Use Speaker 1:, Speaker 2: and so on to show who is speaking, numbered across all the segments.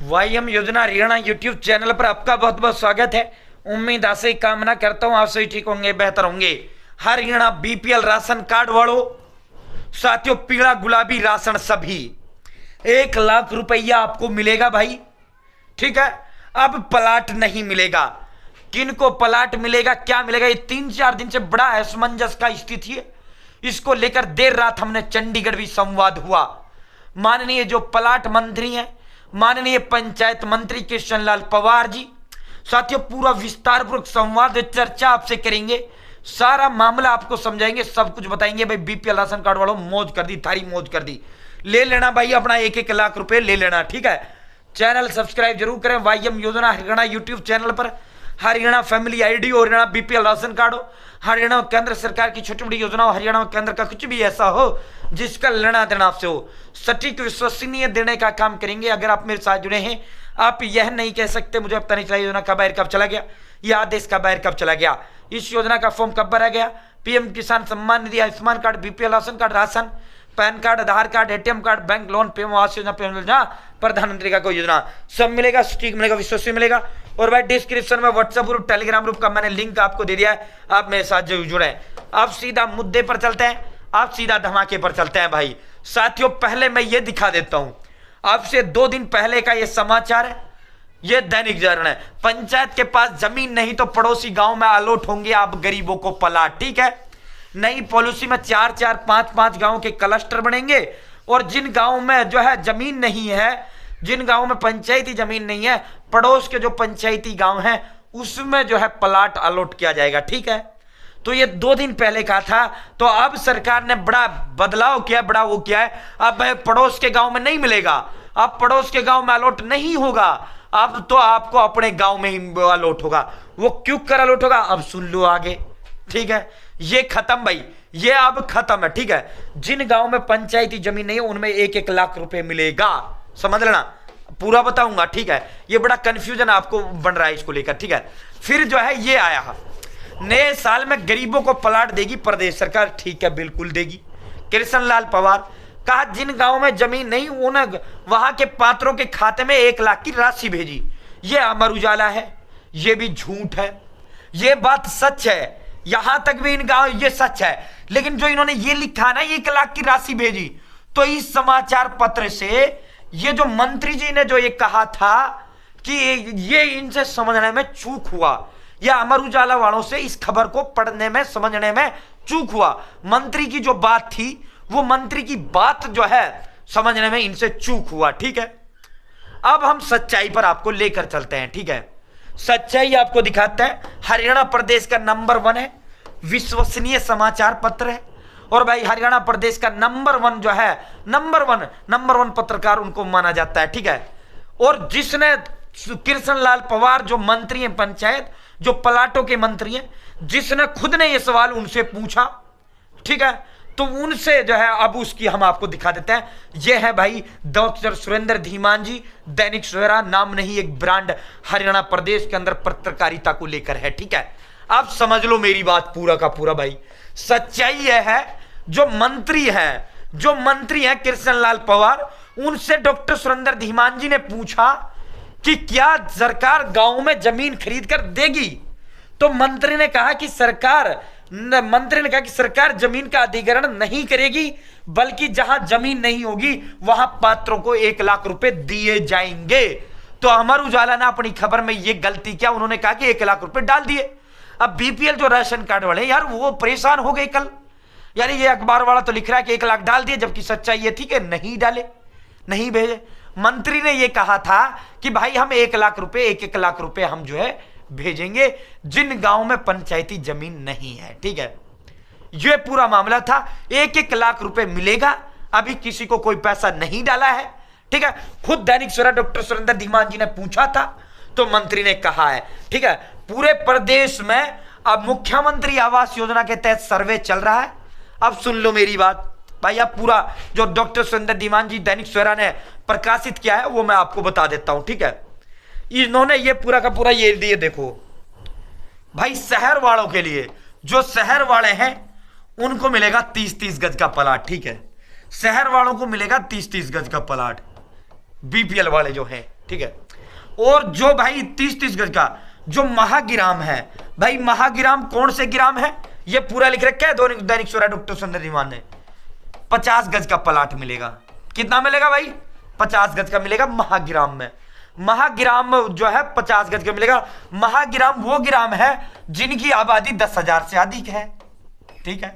Speaker 1: वाईएम योजना Haryana YouTube channel पर आपका बहुत बहुत स्वागत है। उम्मीद आशा कामना करता हूं आप सभी ठीक होंगे, बेहतर होंगे। हरियाणा बीपीएल राशन कार्ड वालों, साथियों, पीला गुलाबी राशन सभी 1 लाख रुपया आपको मिलेगा भाई, ठीक है। अब प्लाट नहीं मिलेगा। किनको प्लाट मिलेगा, क्या मिलेगा, ये 3-4 दिन से बड़ा असमंजस का स्थिति है। इसको लेकर देर रात हमने चंडीगढ़ भी संवाद हुआ। माननीय जो प्लाट मंत्री हैं, माननीय पंचायत मंत्री कृष्ण लाल पंवार जी, साथियों, पूरा विस्तारपूर्वक संवाद चर्चा आपसे करेंगे। सारा मामला आपको समझाएंगे, सब कुछ बताएंगे। भाई बीपीएल राशन कार्ड वालों, मौज कर दी, थारी मौज कर दी। ले लेना भाई अपना 1-1 लाख रुपए ले लेना, ठीक है। चैनल सब्सक्राइब जरूर करें। वाईएम योजना हरियाणा यूट्यूब चैनल पर हरियाणा फैमिली आईडी हो, हरियाणा बीपीएल राशन कार्ड हो, हरियाणा केंद्र सरकार की छोटी बड़ी योजना हो, हरियाणा केंद्र का कुछ भी ऐसा हो जिसका लेना देना आपसे हो, सटीक विश्वसनीय देने का काम करेंगे। अगर आप मेरे साथ जुड़े हैं, आप यह नहीं कह सकते मुझे पता नहीं चला योजना का बाहर कब चला गया, यह आदेश का बाहर कब चला गया, इस योजना का फॉर्म कब भरा गया। PM Kisan Samman Nidhi, Ayushman card, BPL ration card, ration, PAN card, Aadhaar card, ATM card, bank loan, PM Awas Yojana, प्रधानमंत्री का कोई योजना, सब मिलेगा, सटीक मिलेगा, विश्वसनीय मिलेगा। और भाई डिस्क्रिप्शन में व्हाट्सएप ग्रुप, टेलीग्राम ग्रुप का मैंने लिंक आपको दे दिया है, आप मेरे साथ जरूर जुड़े। आप सीधा मुद्दे पर चलते हैं, आप सीधा धमाके पर चलते हैं भाई। साथियों, पहले मैं ये दिखा देता हूं आपसे, 2 दिन पहले का ये समाचार है, ये दैनिक जागरण है। पंचायत के पास जमीन नहीं तो पड़ोसी गांव में अलॉट होंगे आप गरीबों को प्लाट, ठीक है। नई पॉलिसी में 4-4, 5-5 गांव के क्लस्टर बनेंगे, और जिन गांव में जो है जमीन नहीं है, जिन गांव में पंचायती जमीन नहीं है, पड़ोस के जो पंचायती गांव हैं उसमें जो है प्लाट अलॉट किया जाएगा, ठीक है। तो ये 2 दिन पहले का था। तो अब सरकार ने बड़ा बदलाव किया, बड़ा वो किया है। अब पड़ोस के गांव में नहीं मिलेगा, अब पड़ोस के गांव में अलॉट नहीं होगा, अब तो आपको अपने गांव में ही अलॉट होगा। वो क्यों कर अलॉट होगा, अब सुन लो आगे, ठीक है। ये खत्म भाई, ये अब खत्म है, ठीक है। जिन गांव में पंचायती जमीन नहीं है उनमें 1-1 लाख रुपए मिलेगा, समझ लेना, पूरा बताऊंगा, ठीक है। ये बड़ा कंफ्यूजन आपको बन रहा है इसको लेकर, ठीक है। फिर जो है ये आया, नए साल में गरीबों को प्लाट देगी प्रदेश सरकार, ठीक है, बिल्कुल देगी। कृष्ण लाल पंवार कहा जिन गांव में जमीन नहीं उन वहां के पात्रों के खाते में 1 लाख की राशि भेजी। ये अमर उजाला है, ये भी झूठ है, ये बात सच है, यहां तक भी इन गांव ये सच है। लेकिन जो इन्होंने ये लिखा ना 1 लाख की राशि भेजी, तो इस समाचार पत्र से ये जो मंत्री जी ने जो ये कहा था कि ये इनसे समझने में चूक हुआ, या अमर उजाला वालों से इस खबर को पढ़ने में समझने में चूक हुआ। मंत्री की जो बात थी, वो मंत्री की बात जो है समझने में इनसे चूक हुआ, ठीक है। अब हम सच्चाई पर आपको लेकर चलते हैं, ठीक है। सच्चाई आपको दिखाते हैं। हरियाणा प्रदेश का नंबर 1 है, विश्वसनीय समाचार पत्र है। और भाई हरियाणा प्रदेश का नंबर 1 जो है, नंबर वन पत्रकार उनको माना जाता है, ठीक है। और जिसने कृष्ण लाल पंवार जो मंत्री हैं पंचायत, जो प्लाटों के मंत्री हैं, जिसने खुद ने ये सवाल उनसे पूछा, ठीक है, तो उनसे जो है अब उसकी हम आपको दिखा देते हैं। ये है भाई डॉक्टर सुरेंद्र धीमान जी, दैनिक सवेरा नाम नहीं, एक ब्रांड हरियाणा प्रदेश के अंदर पत्रकारिता को लेकर है, ठीक है। आप समझ लो मेरी बात पूरा का पूरा भाई। सच्चाई यह है, जो मंत्री हैं कृष्ण लाल पंवार, उनसे डॉक्टर सुरेंद्र धीमान जी ने पूछा कि क्या सरकार गांव में जमीन खरीद कर देगी। तो मंत्री ने कहा कि सरकार जमीन का अधिग्रहण नहीं करेगी, बल्कि जहां जमीन नहीं होगी वहां पात्रों को 1 लाख रुपए दिए जाएंगे। तो अमर उजाला ने अपनी खबर में यह गलती किया, उन्होंने कहा कि 1 लाख रुपए डाल दिए। अब बीपीएल जो राशन कार्ड वाले यार वो परेशान हो गए कल, यार ये अखबार वाला तो लिख रहा है कि 1 लाख डाल दिए, जबकि सच्चाई ये थी कि नहीं डाले, नहीं भेजे। मंत्री ने ये कहा था कि भाई हम 1 लाख रुपए, 1-1 लाख रुपए हम जो है भेजेंगे जिन गांव में पंचायती जमीन नहीं है, ठीक है। ये पूरा मामला था, 1-1 लाख रुपए मिलेगा। अभी किसी को कोई पैसा नहीं डाला है, ठीक है। खुद दैनिक सवेरा डॉक्टर सुरेंद्र धीमान जी ने पूछा था, तो मंत्री ने कहा है, ठीक है। पूरे प्रदेश में अब मुख्यमंत्री आवास योजना के तहत सर्वे चल रहा है। अब सुन लो मेरी बात भाई, अब पूरा जो डॉक्टर सुरेंद्र धीमान जी दैनिक सवेरा ने प्रकाशित किया है वो मैं आपको बता देता हूं, ठीक है। इन्होंने ये पूरा का पूरा ये दिए, देखो भाई, शहर वालों के लिए, जो शहर वाले हैं उनको मिलेगा 30-30 गज का प्लाट, ठीक है। शहर वालों को मिलेगा 30-30 गज का प्लाट, बीपीएल वाले जो हैं, ठीक है। और जो भाई 30-30 गज का जो महागिराम है, भाई महागिराम कौन से गिराम है ये पूरा लिख रखा है दैनिक सवेरा डॉक्टर सुरेंद्र धीमान ने। 50 गज का प्लाट मिलेगा। कितना मिलेगा भाई? 50 गज का मिलेगा महागिराम में। महागिराम जो है 50 गज का मिलेगा। महागिराम वो गिराम है जिनकी आबादी 10,000 से अधिक है, ठीक है।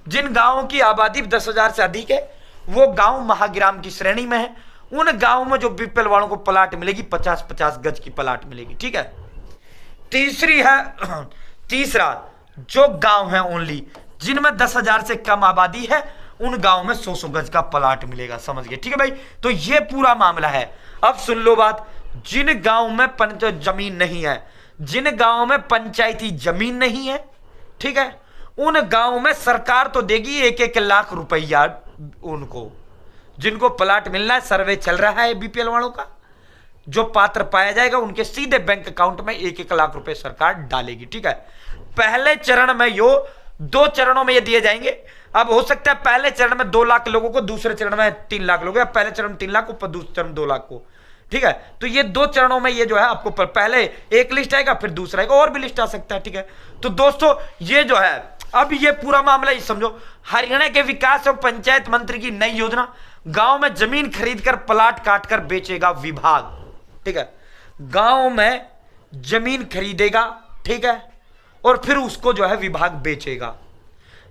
Speaker 1: जिन गांवों की आबादी 10,000 से अधिक है वो गांव महागिराम की श्रेणी में है। उन गांवों में जो बीपीएल वालों को प्लाट मिलेगी 50-50 गज की प्लाट मिलेगी, ठीक है। तीसरा जो गांव है ओनली जिनमें 10,000 से कम आबादी है उन गांव में 100 गज का प्लाट मिलेगा, समझ गए, ठीक है भाई। तो ये पूरा मामला है। अब सुन लो बात, जिन गांव में जमीन नहीं है, जिन गांव में पंचायती जमीन नहीं है, ठीक है, उन गांव में सरकार तो देगी 1-1 लाख रुपया उनको, जिनको प्लाट मिलना है। सर्वे चल रहा है बीपीएल वालों का, जो पात्र पाया जाएगा उनके सीधे बैंक अकाउंट में 1-1 लाख रुपए सरकार डालेगी, ठीक है। पहले चरण में 2 चरणों में ये दिए जाएंगे। अब हो सकता है पहले चरण में 2 लाख लोगों को, दूसरे चरण में 3 लाख लोगों को, पहले चरण में 3 लाख को, दूसरे चरण में 2 लाख को, ठीक है। तो ये 2 चरणों में ये जो है आपको पहले एक लिस्ट आएगा, फिर दूसरा आएगा, और भी लिस्ट आ सकता है, ठीक है। तो दोस्तों ये जो है अब ये पूरा मामला ही समझो। हरियाणा के विकास और पंचायत मंत्री की नई योजना, गांव में जमीन खरीदकर प्लाट काटकर बेचेगा विभाग, ठीक है। गांव में जमीन खरीदेगा, ठीक है, और फिर उसको जो है विभाग बेचेगा।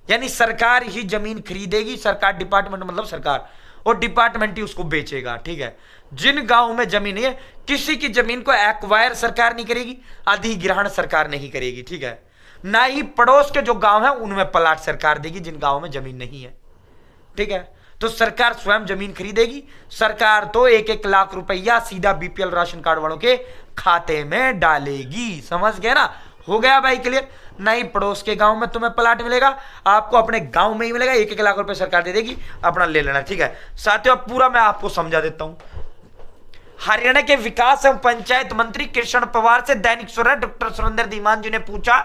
Speaker 1: यानी सरकार ही जमीन खरीदेगी, सरकार डिपार्टमेंट मतलब सरकार, और डिपार्टमेंट ही उसको बेचेगा, ठीक है। जिन गांव में जमीन है किसी की जमीन को एक्वायर सरकार नहीं करेगी, अधिग्रहण सरकार नहीं करेगी, ठीक है। ना ही पड़ोस के जो गांव है उनमें प्लाट सरकार देगी जिन गांव में जमीन नहीं है, ठीक है। तो सरकार स्वयं जमीन खरीदेगी। सरकार तो 1-1 लाख रुपया सीधा बीपीएल राशन कार्ड वालों के खाते में डालेगी, समझ गए ना? हो गया भाई क्लियर? नहीं पड़ोस के गांव में तुम्हें प्लाट मिलेगा, आपको अपने गांव में ही मिलेगा। 1-1 लाख रुपए सरकार दे देगी, अपना ले लेना, ठीक है। साथियों पूरा मैं आपको समझा देता हूं। हरियाणा के विकास एवं पंचायत मंत्री कृष्ण पवार से दैनिक सवेरा डॉक्टर सुरेंद्र धीमान जी ने पूछा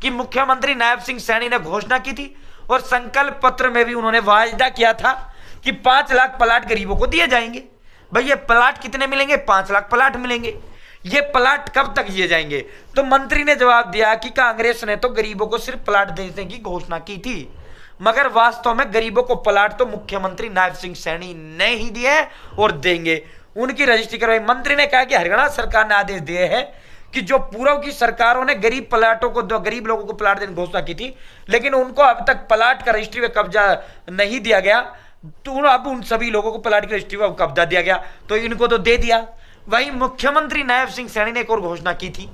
Speaker 1: कि मुख्यमंत्री नायब सिंह सैनी ने घोषणा की थी और संकल्प पत्र में भी उन्होंने वायदा किया था कि 5 लाख प्लाट गरीबों को दिए जाएंगे। भाई ये प्लाट कितने मिलेंगे? 5 लाख प्लाट मिलेंगे। ये प्लाट कब तक दिए जाएंगे? तो मंत्री ने जवाब दिया कि कांग्रेस ने तो गरीबों को सिर्फ प्लाट देने की घोषणा की थी, मगर वास्तव में गरीबों को प्लाट तो मुख्यमंत्री नायब सिंह सैनी ने ही दिए और देंगे। उनकी रजिस्ट्री करवाई। मंत्री ने कहा कि हरियाणा सरकार ने आदेश दिए हैं कि जो पूर्व की सरकारों ने गरीब प्लाटों को, गरीब लोगों को प्लाट देने की घोषणा की थी, लेकिन उनको अब तक प्लाट का रजिस्ट्री में कब्जा नहीं दिया गया, तो अब उन सभी लोगों को प्लाट की रजिस्ट्री में कब्जा दिया गया, तो इनको तो दे दिया। वहीं मुख्यमंत्री नायब सिंह सैनी ने एक और घोषणा की थी।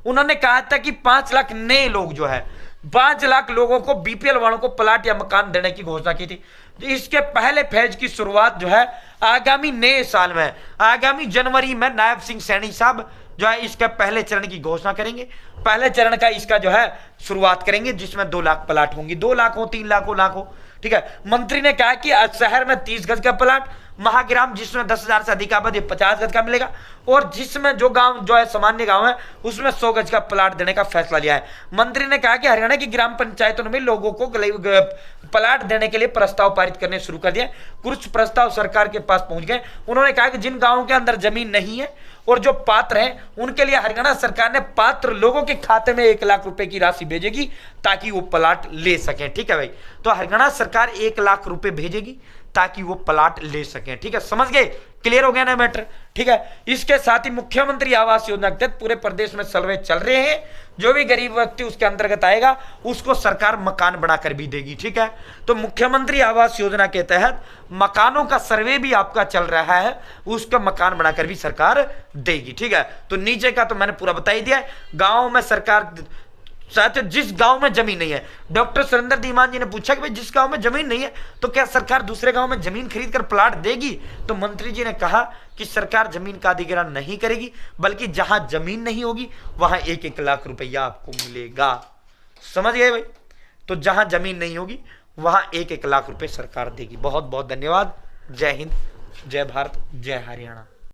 Speaker 1: उन्होंने कहा था कि 5 लाख नए लोग जो है, 5 लाख लोगों को, बीपीएल वालों को प्लाट या मकान देने की घोषणा की थी। तो इसके पहले फेज की शुरुआत जो है आगामी नए साल में, आगामी जनवरी में नायब सिंह सैनी साहब जो है इसका पहले चरण की घोषणा करेंगे। पहले चरण का इसका जो है शुरुआत करेंगे, जिसमें 2 लाख प्लाट होंगी। 2 लाख हो, 3 लाख हो, लाख हो, ठीक है। मंत्री ने कहा कि शहर में 30 गज का प्लाट, महाग्राम जिसमें 10,000 से अधिक आबादी 50 गज का मिलेगा, और जिसमें जो गांव जो है सामान्य गांव है उसमें 100 गज का प्लाट देने का फैसला लिया है। मंत्री ने कहा कि हरियाणा की ग्राम पंचायतों ने भी लोगों को प्लाट देने के लिए प्रस्ताव पारित करने शुरू कर दिया। कुछ प्रस्ताव सरकार के पास पहुंच गए। उन्होंने कहा कि जिन गांवों के अंदर जमीन नहीं है और जो पात्र हैं उनके लिए हरियाणा सरकार ने पात्र लोगों के खाते में 1 लाख रुपए की राशि भेजेगी ताकि वो प्लाट ले सकें, ठीक है भाई। तो हरियाणा सरकार 1 लाख रुपए भेजेगी ताकि वो प्लाट ले सकें, ठीक है। समझ गए? क्लियर हो गया ना मैटर, ठीक है। इसके साथ ही मुख्यमंत्री आवास योजना के तहत पूरे प्रदेश में सर्वे चल रहे हैं। जो भी गरीब व्यक्ति उसके अंतर्गत आएगा उसको सरकार मकान बनाकर भी देगी, ठीक है। तो मुख्यमंत्री आवास योजना के तहत मकानों का सर्वे भी आपका चल रहा है, उसका मकान बनाकर भी सरकार देगी, ठीक है। तो नीचे का तो मैंने पूरा बता ही दिया। गांव में सरकार, साथियों जिस गांव में जमीन नहीं है, डॉक्टर सुरेंद्र धीमान जी ने पूछा कि भाई जिस गांव में जमीन नहीं है तो क्या सरकार दूसरे गांव में जमीन खरीद कर प्लाट देगी? तो मंत्री जी ने कहा कि सरकार जमीन का अधिग्रहण नहीं करेगी, बल्कि जहां जमीन नहीं होगी वहां 1-1 लाख रुपया आपको मिलेगा। समझ गए भाई? तो जहां जमीन नहीं होगी वहां 1-1 लाख रुपए सरकार देगी। बहुत बहुत धन्यवाद। जय हिंद, जय भारत, जय हरियाणा।